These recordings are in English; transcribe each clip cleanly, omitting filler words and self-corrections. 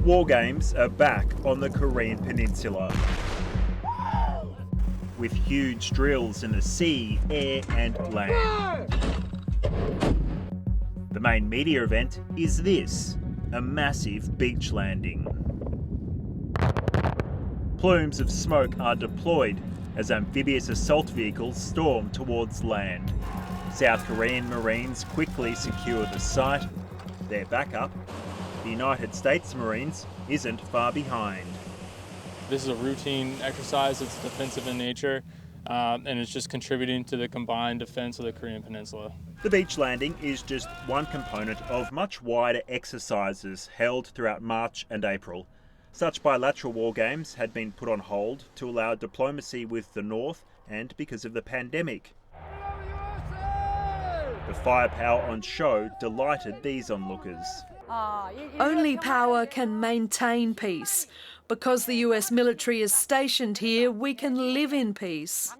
War games are back on the Korean Peninsula, with huge drills in the sea, air and land. The main media event is this, a massive beach landing. Plumes of smoke are deployed as amphibious assault vehicles storm towards land. South Korean Marines quickly secure the site. Their backup, the United States Marines, isn't far behind. This is a routine exercise. It's defensive in nature, and it's just contributing to the combined defense of the Korean Peninsula. The beach landing is just one component of much wider exercises held throughout March and April. Such bilateral war games had been put on hold to allow diplomacy with the North and because of the pandemic. The firepower on show delighted these onlookers. Only power can maintain peace. Because the US military is stationed here, we can live in peace.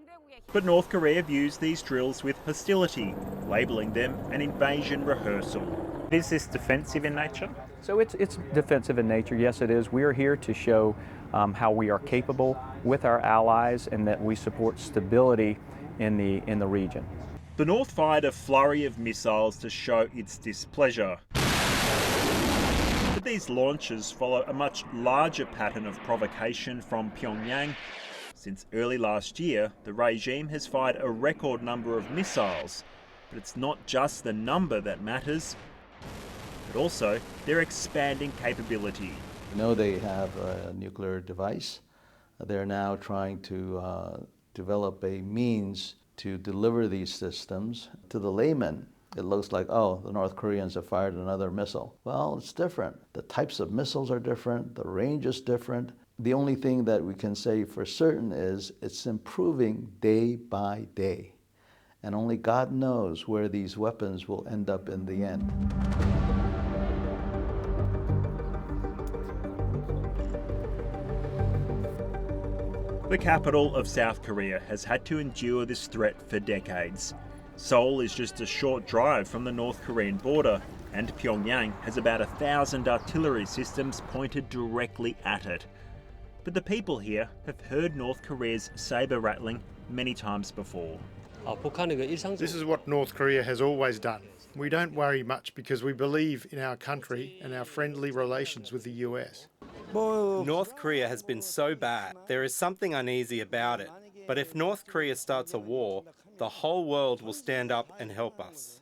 But North Korea views these drills with hostility, labelling them an invasion rehearsal. Is this defensive in nature? So it's defensive in nature, yes it is. We are here to show how we are capable with our allies and that we support stability in the region. The North fired a flurry of missiles to show its displeasure. But these launches follow a much larger pattern of provocation from Pyongyang. Since early last year, the regime has fired a record number of missiles. But it's not just the number that matters, but also their expanding capability. We know they have a nuclear device. They're now trying to develop a means to deliver these systems. To the layman, it looks like, oh, the North Koreans have fired another missile. Well, it's different. The types of missiles are different, the range is different. The only thing that we can say for certain is it's improving day by day. And only God knows where these weapons will end up in the end. The capital of South Korea has had to endure this threat for decades. Seoul is just a short drive from the North Korean border, and Pyongyang has about 1,000 artillery systems pointed directly at it. But the people here have heard North Korea's saber rattling many times before. This is what North Korea has always done. We don't worry much because we believe in our country and our friendly relations with the US. North Korea has been so bad, there is something uneasy about it. But if North Korea starts a war, the whole world will stand up and help us.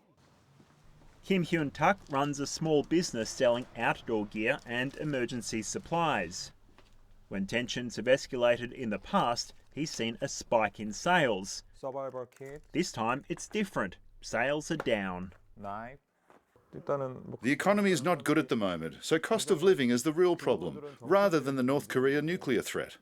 Kim Hyun-tak runs a small business selling outdoor gear and emergency supplies. When tensions have escalated in the past, he's seen a spike in sales. This time it's different. Sales are down. The economy is not good at the moment, so cost of living is the real problem, rather than the North Korea nuclear threat.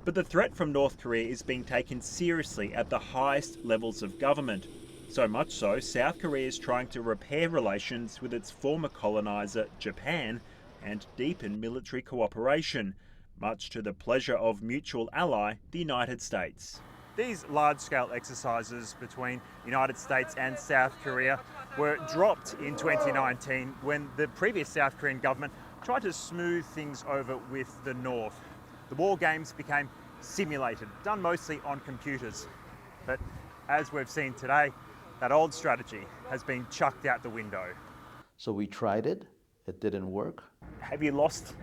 But the threat from North Korea is being taken seriously at the highest levels of government. So much so, South Korea is trying to repair relations with its former coloniser, Japan, and deepen military cooperation, much to the pleasure of mutual ally, the United States. These large-scale exercises between the United States and South Korea were dropped in 2019 when the previous South Korean government tried to smooth things over with the North. The war games became simulated, done mostly on computers. But as we've seen today, that old strategy has been chucked out the window. So we tried it, it didn't work. Have you lost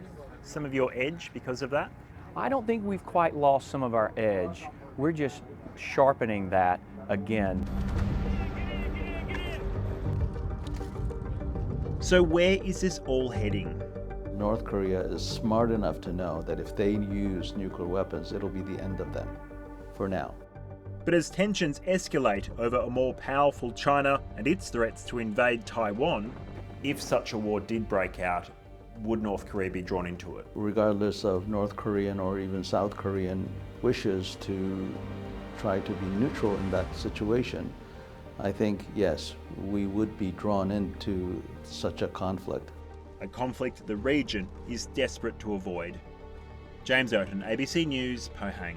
some of your edge because of that? I don't think we've quite lost some of our edge. We're just sharpening that again. So where is this all heading? North Korea is smart enough to know that if they use nuclear weapons, it'll be the end of them, for now. But as tensions escalate over a more powerful China and its threats to invade Taiwan, if such a war did break out, would North Korea be drawn into it? Regardless of North Korean or even South Korean wishes to try to be neutral in that situation, I think, yes, we would be drawn into such a conflict. A conflict the region is desperate to avoid. James Oaten, ABC News, Pohang.